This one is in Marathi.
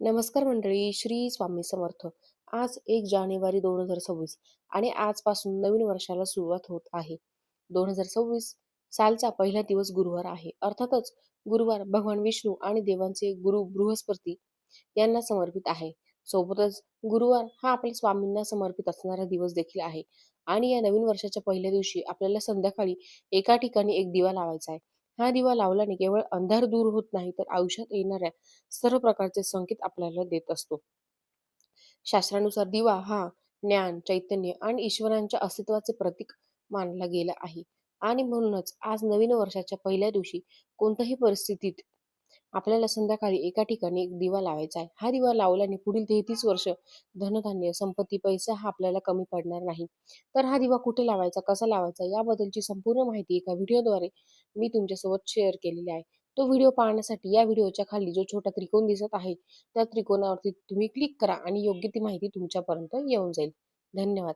नमस्कार मंडळी, श्री स्वामी समर्थ. आज 1 जानेवारी 2026 आणि आजपासून नवीन वर्षाला सुरुवात होत आहे. 2026 सालचा पहिला दिवस गुरुवार आहे. अर्थातच गुरुवार भगवान विष्णू आणि देवांचे गुरु बृहस्पती यांना समर्पित आहे. सोबतच गुरुवार हा आपल्या स्वामींना समर्पित असणारा दिवस देखील आहे. आणि या नवीन वर्षाच्या पहिल्या दिवशी आपल्याला संध्याकाळी एका ठिकाणी एक दिवा लावायचा आहे. हा दिवा लावल्याने केवळ अंधार दूर होत नाही, तर आयुष्यात येणाऱ्या सर्व प्रकारचे संकेत आपल्याला देत असतो. शास्त्रानुसार दिवा हा ज्ञान, चैतन्य आणि ईश्वरांच्या अस्तित्वाचे प्रतीक मानला गेला आहे. आणि म्हणूनच आज नवीन वर्षाच्या पहिल्या दिवशी कोणत्याही परिस्थितीत आपल्याला संध्याकाळी एका ठिकाणी एक दिवा लावायचा आहे. हा दिवा लावल्याने पुढील 33 वर्ष धनधान्य, संपत्ती, पैसा हा आपल्याला कमी पडणार नाही. तर हा दिवा कुठे लावायचा, कसा लावायचा याबद्दलची संपूर्ण माहिती एका व्हिडिओद्वारे मी तुमच्यासोबत शेअर केलेली आहे. तो व्हिडिओ पाहण्यासाठी या व्हिडिओच्या खाली जो छोटा त्रिकोण दिसत आहे, त्या त्रिकोणावरती तुम्ही क्लिक करा आणि योग्य ती माहिती तुमच्यापर्यंत येऊन जाईल. धन्यवाद.